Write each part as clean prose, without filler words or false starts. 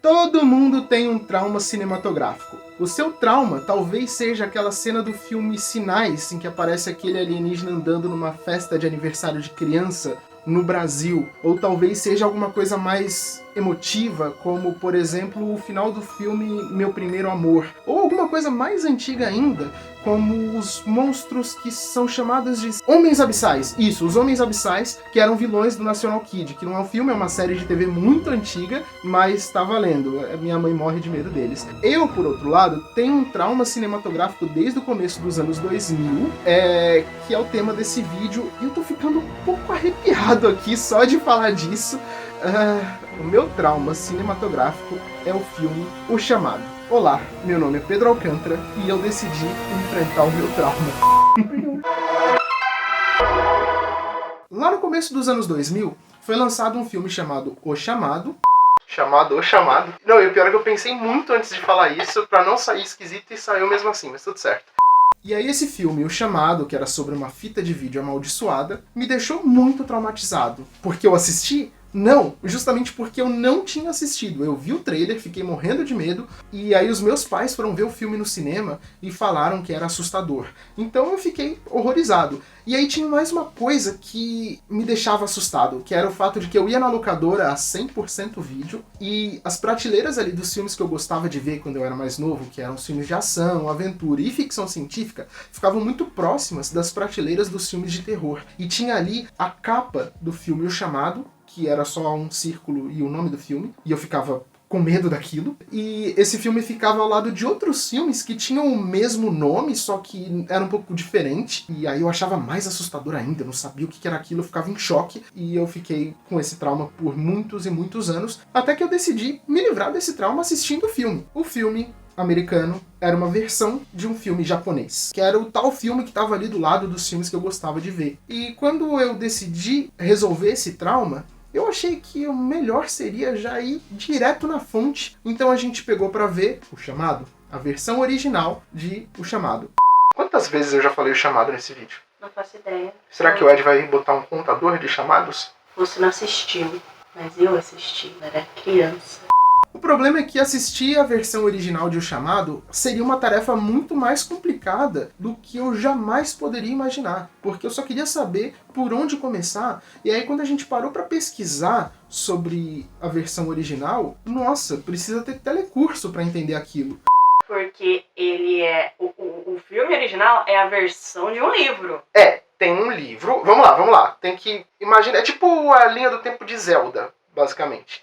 Todo mundo tem um trauma cinematográfico. O seu trauma talvez seja aquela cena do filme Sinais, em que aparece aquele alienígena andando numa festa de aniversário de criança no Brasil. Ou talvez seja alguma coisa mais emotiva, como, por exemplo, o final do filme Meu Primeiro Amor. Ou alguma coisa mais antiga ainda, como os monstros que são chamados de Homens Abissais. Isso, os Homens Abissais, que eram vilões do National Kid, que não é um filme, é uma série de TV muito antiga, mas tá valendo. Minha mãe morre de medo deles. Eu, por outro lado, tenho um trauma cinematográfico desde o começo dos anos 2000, que é o tema desse vídeo, e eu tô ficando um pouco arrepiado aqui só de falar disso. O meu trauma cinematográfico é o filme O Chamado. Olá, meu nome é Pedro Alcântara e eu decidi enfrentar o meu trauma. Lá no começo dos anos 2000, foi lançado um filme chamado O Chamado. O Chamado. Não, e o pior é que eu pensei muito antes de falar isso, pra não sair esquisito, e saiu mesmo assim, mas tudo certo. E aí esse filme, O Chamado, que era sobre uma fita de vídeo amaldiçoada, me deixou muito traumatizado. Porque eu assisti? Não, justamente porque eu não tinha assistido. Eu vi o trailer, fiquei morrendo de medo, e aí os meus pais foram ver o filme no cinema e falaram que era assustador. Então eu fiquei horrorizado. E aí tinha mais uma coisa que me deixava assustado, que era o fato de que eu ia na locadora a 100% vídeo, e as prateleiras ali dos filmes que eu gostava de ver quando eu era mais novo, que eram os filmes de ação, aventura e ficção científica, ficavam muito próximas das prateleiras dos filmes de terror. E tinha ali a capa do filme O Chamado, que era só um círculo e o nome do filme, e eu ficava com medo daquilo. E esse filme ficava ao lado de outros filmes que tinham o mesmo nome, só que era um pouco diferente. E aí eu achava mais assustador ainda, eu não sabia o que era aquilo, eu ficava em choque. E eu fiquei com esse trauma por muitos e muitos anos, até que eu decidi me livrar desse trauma assistindo o filme. O filme americano era uma versão de um filme japonês, que era o tal filme que estava ali do lado dos filmes que eu gostava de ver. E quando eu decidi resolver esse trauma, eu achei que o melhor seria já ir direto na fonte. Então a gente pegou pra ver O Chamado, a versão original de O Chamado. Quantas vezes eu já falei O Chamado nesse vídeo? Não faço ideia. Será que o Ed vai botar um contador de chamados? Você não assistiu, mas eu assisti, eu era criança. O problema é que assistir a versão original de O Chamado seria uma tarefa muito mais complicada do que eu jamais poderia imaginar, porque eu só queria saber por onde começar, e aí quando a gente parou para pesquisar sobre a versão original, nossa, precisa ter telecurso para entender aquilo. Porque ele é... O filme original é a versão de um livro. Tem um livro, vamos lá, tem que imaginar, é tipo a linha do tempo de Zelda, basicamente.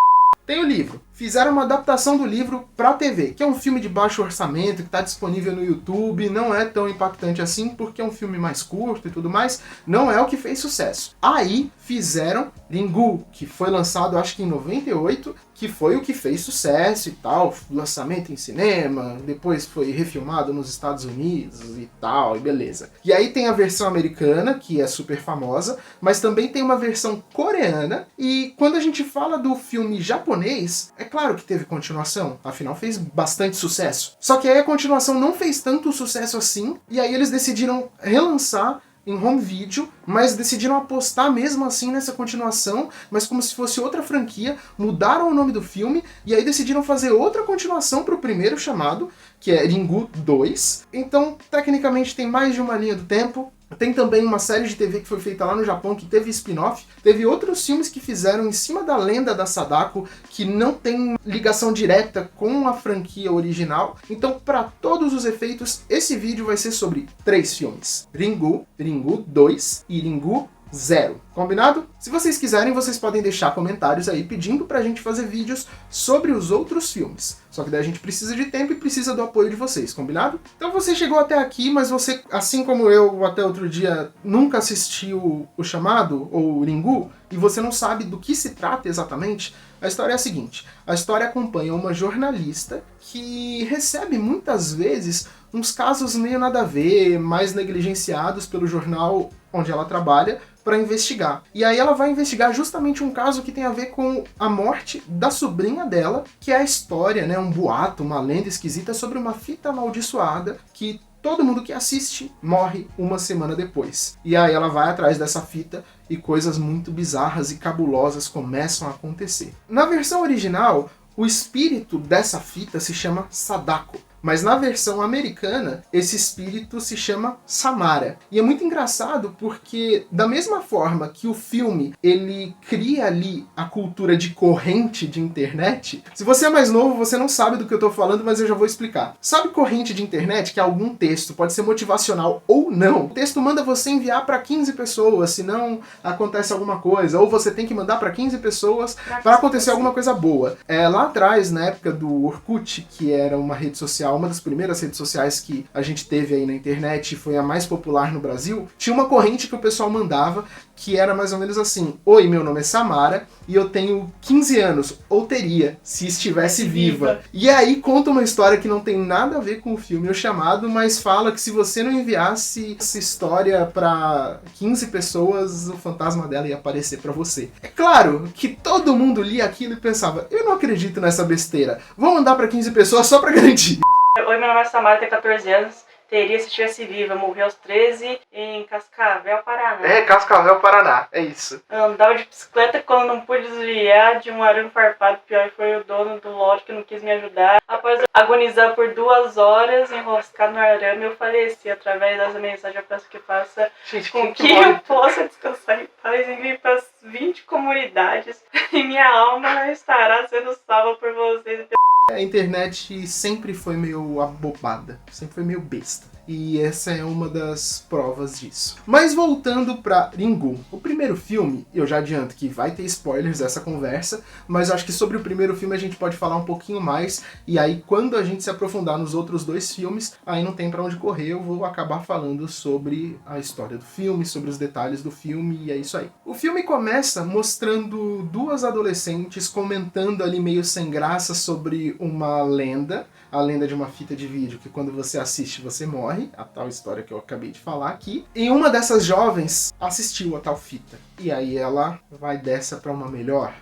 Tem o livro. Fizeram uma adaptação do livro pra TV, que é um filme de baixo orçamento, que tá disponível no YouTube, não é tão impactante assim, porque é um filme mais curto e tudo mais, não é o que fez sucesso. Aí fizeram Ringu, que foi lançado acho que em 98, que foi o que fez sucesso e tal, lançamento em cinema, depois foi refilmado nos Estados Unidos e tal, e beleza. E aí tem a versão americana, que é super famosa, mas também tem uma versão coreana, e quando a gente fala do filme japonês, é claro que teve continuação, afinal fez bastante sucesso. Só que aí a continuação não fez tanto sucesso assim, e aí eles decidiram relançar em home video, mas decidiram apostar mesmo assim nessa continuação, mas como se fosse outra franquia, mudaram o nome do filme, e aí decidiram fazer outra continuação para o primeiro Chamado, que é Ringu 2. Então, tecnicamente tem mais de uma linha do tempo. Tem também uma série de TV que foi feita lá no Japão, que teve spin-off. Teve outros filmes que fizeram em cima da lenda da Sadako, que não tem ligação direta com a franquia original. Então, para todos os efeitos, esse vídeo vai ser sobre 3 filmes. Ringu, Ringu 2 e Ringu 0. Combinado? Se vocês quiserem, vocês podem deixar comentários aí pedindo pra gente fazer vídeos sobre os outros filmes. Só que daí a gente precisa de tempo e precisa do apoio de vocês, combinado? Então você chegou até aqui, mas você, assim como eu até outro dia, nunca assistiu O Chamado ou o Ringu, e você não sabe do que se trata exatamente, a história é a seguinte. A história acompanha uma jornalista que recebe muitas vezes uns casos meio nada a ver, mais negligenciados pelo jornal onde ela trabalha, para investigar. E aí ela vai investigar justamente um caso que tem a ver com a morte da sobrinha dela, que é a história, né, um boato, uma lenda esquisita sobre uma fita amaldiçoada que todo mundo que assiste morre uma semana depois. E aí ela vai atrás dessa fita e coisas muito bizarras e cabulosas começam a acontecer. Na versão original, O espírito dessa fita se chama Sadako. Mas na versão americana, esse espírito se chama Samara. E é muito engraçado porque, da mesma forma que o filme ele cria ali a cultura de corrente de internet, se você é mais novo, você não sabe do que eu tô falando, mas eu já vou explicar. Sabe corrente de internet? Que é algum texto, pode ser motivacional ou não. O texto manda você enviar para 15 pessoas, senão acontece alguma coisa. Ou você tem que mandar para 15 pessoas para acontecer alguma coisa boa. Lá atrás, na época do Orkut, que era uma rede social, uma das primeiras redes sociais que a gente teve aí na internet e foi a mais popular no Brasil, tinha uma corrente que o pessoal mandava que era mais ou menos assim: oi, meu nome é Samara e eu tenho 15 anos, ou teria, se estivesse viva. E aí conta uma história que não tem nada a ver com o filme O Chamado, mas fala que se você não enviasse essa história para 15 pessoas, o fantasma dela ia aparecer para você. É claro que todo mundo lia aquilo e pensava: eu não acredito nessa besteira, vou mandar para 15 pessoas só para garantir. Oi, meu nome é Samara, tenho 14 anos. Teria se estivesse viva. Morri aos 13 em Cascavel, Paraná. Cascavel, Paraná. É isso. Eu andava de bicicleta quando não pude desviar de um arame farpado. Pior foi o dono do lote que não quis me ajudar. Após eu agonizar por 2 horas enroscado no arame, eu faleci. Através dessa mensagem eu peço que faça com que eu possa descansar em paz. Envie para as 20 comunidades. E minha alma estará sendo salva por vocês. A internet sempre foi meio abobada, sempre foi meio besta. E essa é uma das provas disso. Mas voltando pra Ringu. O primeiro filme, eu já adianto que vai ter spoilers dessa conversa, mas acho que sobre o primeiro filme a gente pode falar um pouquinho mais, e aí quando a gente se aprofundar nos outros 2 filmes, aí não tem pra onde correr, eu vou acabar falando sobre a história do filme, sobre os detalhes do filme, e é isso aí. O filme começa mostrando 2 adolescentes comentando ali meio sem graça sobre uma lenda, a lenda de uma fita de vídeo que quando você assiste você morre, a tal história que eu acabei de falar aqui. E uma dessas jovens assistiu a tal fita. E aí ela vai dessa pra uma melhor.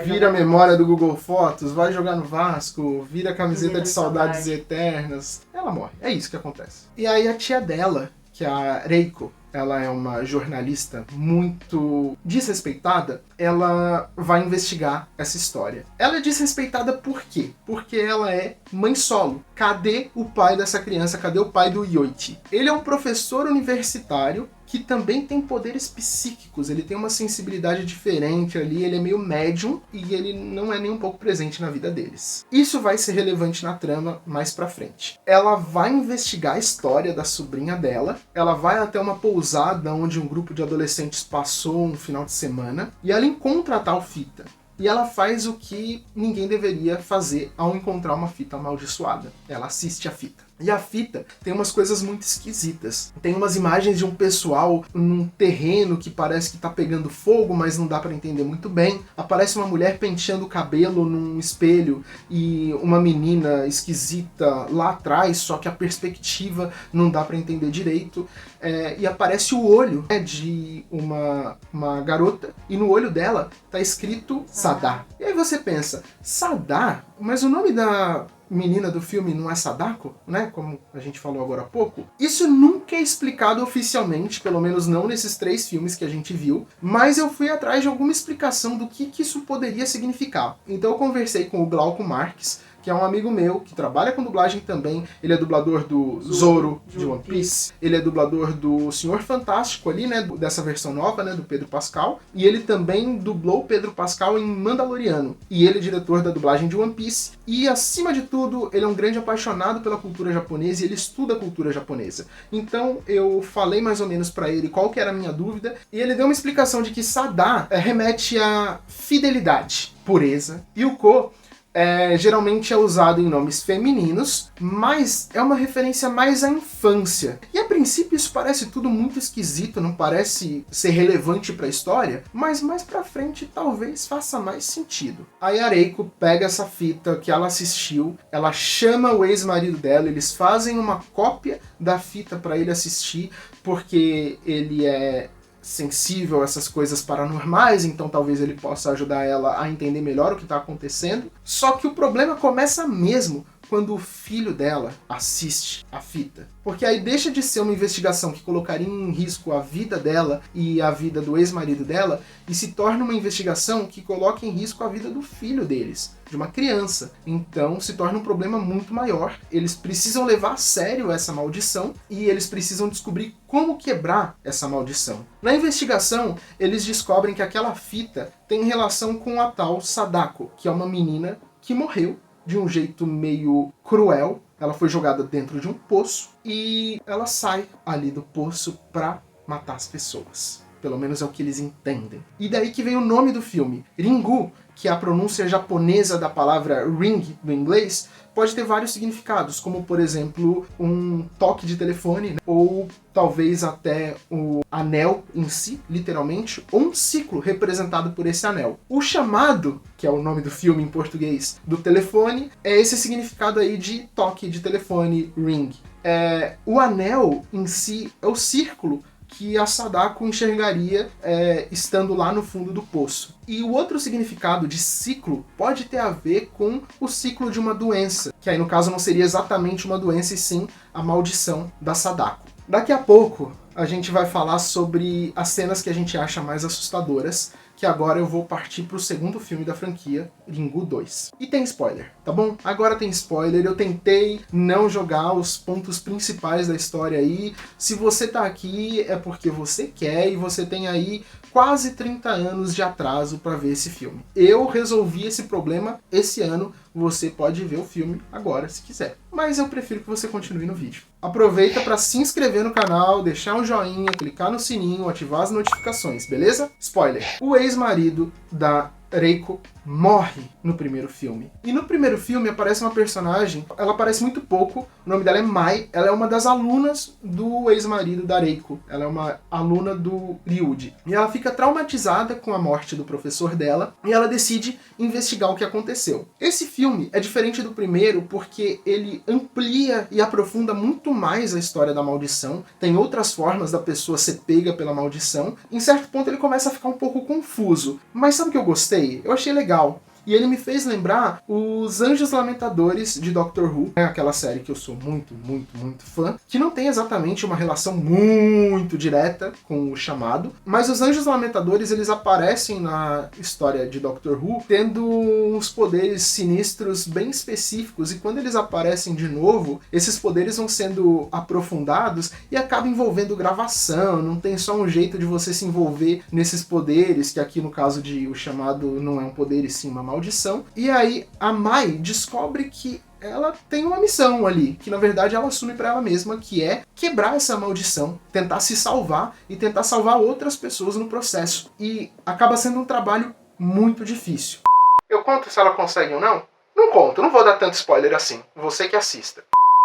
Vira a memória do Google Fotos, vai jogar no Vasco, vira a camiseta de saudades eternas. Ela morre. É isso que acontece. E aí a tia dela, que é a Reiko, ela é uma jornalista muito desrespeitada, ela vai investigar essa história. Ela é desrespeitada por quê? Porque ela é mãe solo. Cadê o pai dessa criança? Cadê o pai do Yoichi? Ele é um professor universitário que também tem poderes psíquicos, ele tem uma sensibilidade diferente ali, ele é meio médium e ele não é nem um pouco presente na vida deles. Isso vai ser relevante na trama mais pra frente. Ela vai investigar a história da sobrinha dela, ela vai até uma pousada onde um grupo de adolescentes passou um final de semana e ela encontra a tal fita. E ela faz o que ninguém deveria fazer ao encontrar uma fita amaldiçoada. Ela assiste a fita. E a fita tem umas coisas muito esquisitas. Tem umas imagens de um pessoal num terreno que parece que tá pegando fogo, mas não dá pra entender muito bem. Aparece uma mulher penteando o cabelo num espelho e uma menina esquisita lá atrás, só que a perspectiva não dá pra entender direito. E aparece o olho de uma garota e no olho dela tá escrito Sadá. E aí você pensa, Sadá? Mas o nome da menina do filme não é Sadako, né? Como a gente falou agora há pouco. Isso nunca é explicado oficialmente, pelo menos não nesses 3 filmes que a gente viu, mas eu fui atrás de alguma explicação do que isso poderia significar. Então eu conversei com o Glauco Marques, que é um amigo meu, que trabalha com dublagem também. Ele é dublador do Zoro de One Piece. Ele é dublador do Senhor Fantástico ali, né? Dessa versão nova, né? Do Pedro Pascal. E ele também dublou o Pedro Pascal em Mandaloriano. E ele é diretor da dublagem de One Piece. E, acima de tudo, ele é um grande apaixonado pela cultura japonesa e ele estuda a cultura japonesa. Então, eu falei mais ou menos pra ele qual que era a minha dúvida. E ele deu uma explicação de que Sadá remete à fidelidade, pureza. E o Ko geralmente é usado em nomes femininos, mas é uma referência mais à infância. E a princípio isso parece tudo muito esquisito, não parece ser relevante para a história, mas mais pra frente talvez faça mais sentido. Aí a Reiko pega essa fita que ela assistiu, ela chama o ex-marido dela, eles fazem uma cópia da fita para ele assistir, porque ele é sensível a essas coisas paranormais, então talvez ele possa ajudar ela a entender melhor o que está acontecendo. Só que o problema começa mesmo quando o filho dela assiste a fita. Porque aí deixa de ser uma investigação que colocaria em risco a vida dela e a vida do ex-marido dela, e se torna uma investigação que coloca em risco a vida do filho deles. de uma criança. Então se torna um problema muito maior. Eles precisam levar a sério essa maldição e eles precisam descobrir como quebrar essa maldição. Na investigação, eles descobrem que aquela fita tem relação com a tal Sadako, que é uma menina que morreu de um jeito meio cruel. Ela foi jogada dentro de um poço e ela sai ali do poço pra matar as pessoas. Pelo menos é o que eles entendem. E daí que vem o nome do filme. Ringu, que é a pronúncia japonesa da palavra ring do inglês, pode ter vários significados, como por exemplo um toque de telefone, né? Ou talvez até o anel em si, literalmente, ou um ciclo representado por esse anel. O chamado, que é o nome do filme em português, do telefone, é esse significado aí de toque de telefone, ring. O anel em si é o círculo que a Sadako enxergaria estando lá no fundo do poço. E o outro significado de ciclo pode ter a ver com o ciclo de uma doença, que aí no caso não seria exatamente uma doença, e sim a maldição da Sadako. Daqui a pouco a gente vai falar sobre as cenas que a gente acha mais assustadoras, que agora eu vou partir pro segundo filme da franquia, Ringu 2. E tem spoiler, tá bom? Agora tem spoiler, eu tentei não jogar os pontos principais da história aí. Se você tá aqui é porque você quer e você tem aí quase 30 anos de atraso para ver esse filme. Eu resolvi esse problema esse ano, você pode ver o filme agora se quiser. Mas eu prefiro que você continue no vídeo. Aproveita para se inscrever no canal, deixar um joinha, clicar no sininho, ativar as notificações, beleza? Spoiler. O ex-marido da Reiko morre no primeiro filme. E no primeiro filme aparece uma personagem, ela aparece muito pouco, o nome dela é Mai, ela é uma das alunas do ex-marido da Reiko. Ela é uma aluna do Ryuji. E ela fica traumatizada com a morte do professor dela e ela decide investigar o que aconteceu. Esse filme é diferente do primeiro porque ele amplia e aprofunda muito mais a história da maldição. Tem outras formas da pessoa ser pega pela maldição. Em certo ponto ele começa a ficar um pouco confuso. Mas sabe o que eu gostei? Eu achei legal. E ele me fez lembrar os Anjos Lamentadores de Doctor Who, aquela série que eu sou muito fã, que não tem exatamente uma relação muito direta com o chamado, mas os Anjos Lamentadores eles aparecem na história de Doctor Who tendo uns poderes sinistros bem específicos, e quando eles aparecem de novo, esses poderes vão sendo aprofundados e acaba envolvendo gravação, não tem só um jeito de você se envolver nesses poderes, que aqui no caso de o chamado não é um poder e sim uma maldição. E aí a Mai descobre que ela tem uma missão ali, que na verdade ela assume para ela mesma, que é quebrar essa maldição, tentar se salvar e tentar salvar outras pessoas no processo. E acaba sendo um trabalho muito difícil. Eu conto se ela consegue ou não? Não conto, não vou dar tanto spoiler assim, você que assista.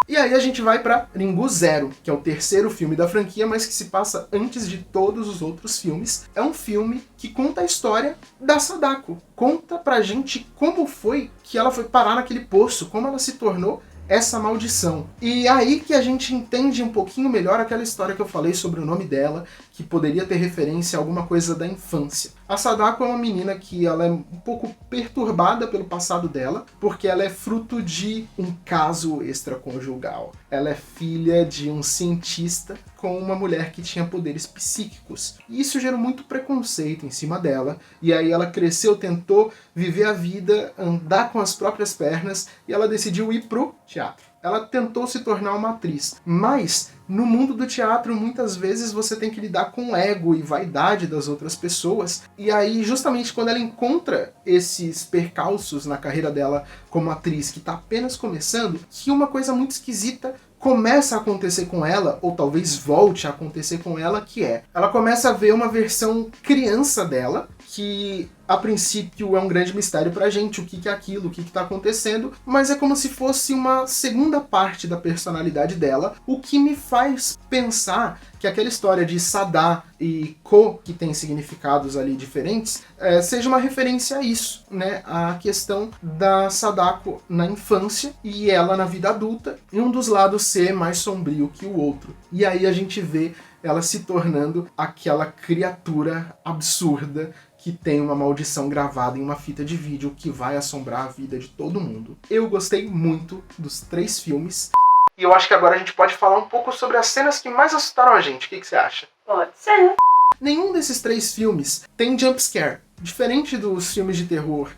E aí a gente vai pra Ringu Zero, que é o terceiro filme da franquia, mas que se passa antes de todos os outros filmes. É um filme que conta a história da Sadako. Conta pra gente como foi que ela foi parar naquele poço, como ela se tornou essa maldição. E aí que a gente entende um pouquinho melhor aquela história que eu falei sobre o nome dela, que poderia ter referência a alguma coisa da infância. A Sadako é uma menina que ela é um pouco perturbada pelo passado dela, porque ela é fruto de um caso extraconjugal. Ela é filha de um cientista com uma mulher que tinha poderes psíquicos. E isso gerou muito preconceito em cima dela. E aí ela cresceu, tentou viver a vida, andar com as próprias pernas, e ela decidiu ir pro teatro. Ela tentou se tornar uma atriz, mas no mundo do teatro muitas vezes você tem que lidar com o ego e vaidade das outras pessoas, e aí justamente quando ela encontra esses percalços na carreira dela como atriz, que está apenas começando, que uma coisa muito esquisita começa a acontecer com ela, ou talvez volte a acontecer com ela, que é, ela começa a ver uma versão criança dela, que a princípio é um grande mistério pra gente, o que é aquilo, o que tá acontecendo, mas é como se fosse uma segunda parte da personalidade dela, o que me faz pensar que aquela história de Sada e Ko, que tem significados ali diferentes, seja uma referência a isso, né? A questão da Sadako na infância e ela na vida adulta, e um dos lados ser mais sombrio que o outro. E aí a gente vê ela se tornando aquela criatura absurda que tem uma maldição gravada em uma fita de vídeo que vai assombrar a vida de todo mundo. Eu gostei muito dos 3 filmes. E eu acho que agora a gente pode falar um pouco sobre as cenas que mais assustaram a gente. O que você acha? Pode ser. Nenhum desses 3 filmes tem jumpscare. Diferente dos filmes de terror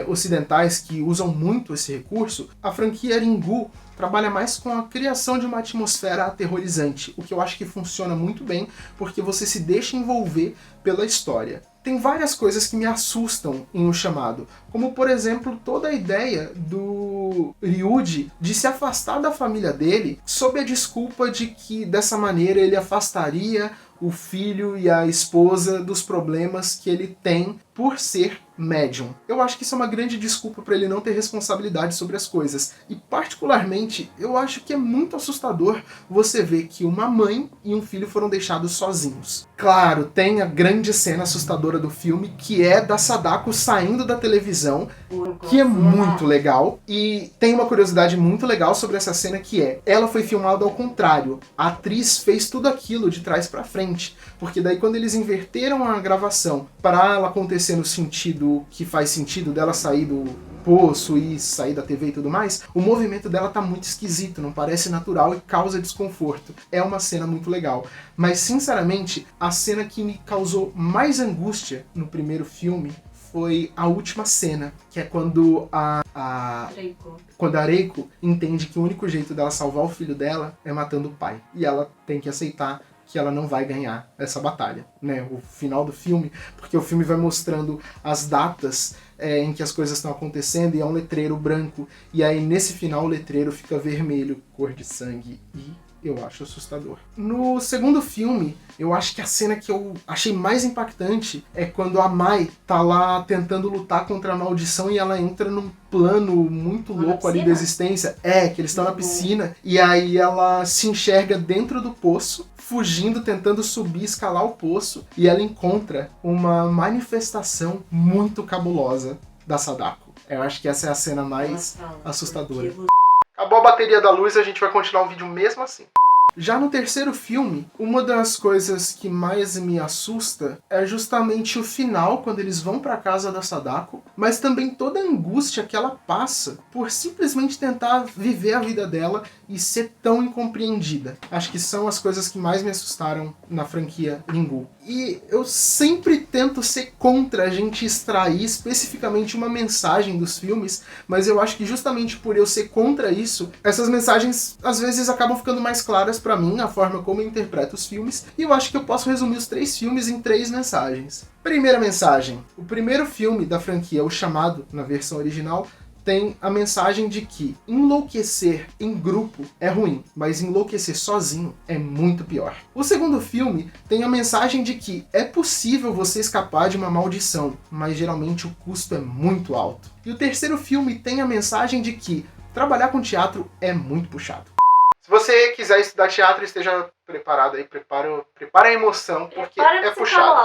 ocidentais que usam muito esse recurso, a franquia Ringu trabalha mais com a criação de uma atmosfera aterrorizante, o que eu acho que funciona muito bem, porque você se deixa envolver pela história. Tem várias coisas que me assustam em O Chamado, como por exemplo toda a ideia do Ryuji de se afastar da família dele sob a desculpa de que dessa maneira ele afastaria o filho e a esposa dos problemas que ele tem por ser médium. Eu acho que isso é uma grande desculpa para ele não ter responsabilidade sobre as coisas. E particularmente, eu acho que é muito assustador você ver que uma mãe e um filho foram deixados sozinhos. Claro, tem a grande cena assustadora do filme, que é da Sadako saindo da televisão, que é muito legal. E tem uma curiosidade muito legal sobre essa cena, que é, ela foi filmada ao contrário. A atriz fez tudo aquilo de trás para frente, porque daí quando eles inverteram a gravação para ela acontecer no sentido que faz sentido dela sair do poço e sair da TV e tudo mais, o movimento dela tá muito esquisito, não parece natural e causa desconforto. É uma cena muito legal. Mas, sinceramente, a cena que me causou mais angústia no primeiro filme foi a última cena, que é quando a Reiko entende que o único jeito dela salvar o filho dela é matando o pai. E ela tem que aceitar que ela não vai ganhar essa batalha, né? O final do filme, porque o filme vai mostrando as datas em que as coisas estão acontecendo e é um letreiro branco, e aí nesse final o letreiro fica vermelho, cor de sangue, e eu acho assustador. No segundo filme, eu acho que a cena que eu achei mais impactante é quando a Mai tá lá tentando lutar contra a maldição e ela entra num plano muito louco ali da existência. É, que eles estão na piscina e aí ela se enxerga dentro do poço, fugindo, tentando subir, escalar o poço, e ela encontra uma manifestação muito cabulosa da Sadako. Eu acho que essa é a cena mais assustadora. Acabou a bateria da luz e a gente vai continuar o vídeo mesmo assim. Já no terceiro filme, uma das coisas que mais me assusta é justamente o final, quando eles vão para casa da Sadako, mas também toda a angústia que ela passa por simplesmente tentar viver a vida dela e ser tão incompreendida. Acho que são as coisas que mais me assustaram na franquia Ringu. E eu sempre tento ser contra a gente extrair especificamente uma mensagem dos filmes, mas eu acho que justamente por eu ser contra isso, essas mensagens às vezes acabam ficando mais claras pra mim, a forma como eu interpreto os filmes, e eu acho que eu posso resumir os 3 filmes em 3 mensagens. Primeira mensagem. O primeiro filme da franquia, O Chamado, na versão original, tem a mensagem de que enlouquecer em grupo é ruim, mas enlouquecer sozinho é muito pior. O segundo filme tem a mensagem de que é possível você escapar de uma maldição, mas geralmente o custo é muito alto. E o terceiro filme tem a mensagem de que trabalhar com teatro é muito puxado. Se você quiser estudar teatro, esteja preparado aí, prepara a emoção, porque é puxado.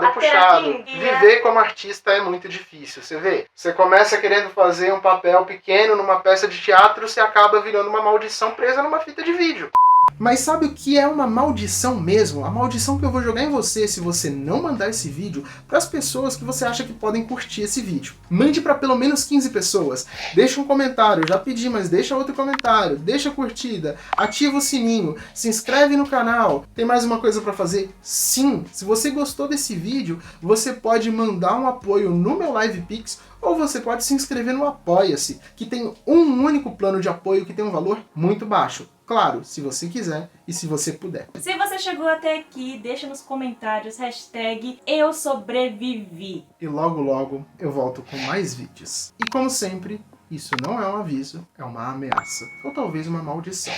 É puxado. Viver como artista é muito difícil, você vê. Você começa querendo fazer um papel pequeno numa peça de teatro, você acaba virando uma maldição presa numa fita de vídeo. Mas sabe o que é uma maldição mesmo? A maldição que eu vou jogar em você se você não mandar esse vídeo para as pessoas que você acha que podem curtir esse vídeo. Mande para pelo menos 15 pessoas. Deixa um comentário, já pedi, mas deixa outro comentário. Deixa a curtida, ativa o sininho, se inscreve no canal. Tem mais uma coisa para fazer? Sim! Se você gostou desse vídeo, você pode mandar um apoio no meu LivePix, ou você pode se inscrever no Apoia-se, que tem um único plano de apoio que tem um valor muito baixo. Claro, se você quiser e se você puder. Se você chegou até aqui, deixa nos comentários #EuSobrevivi. E logo logo eu volto com mais vídeos. E como sempre, isso não é um aviso, é uma ameaça. Ou talvez uma maldição.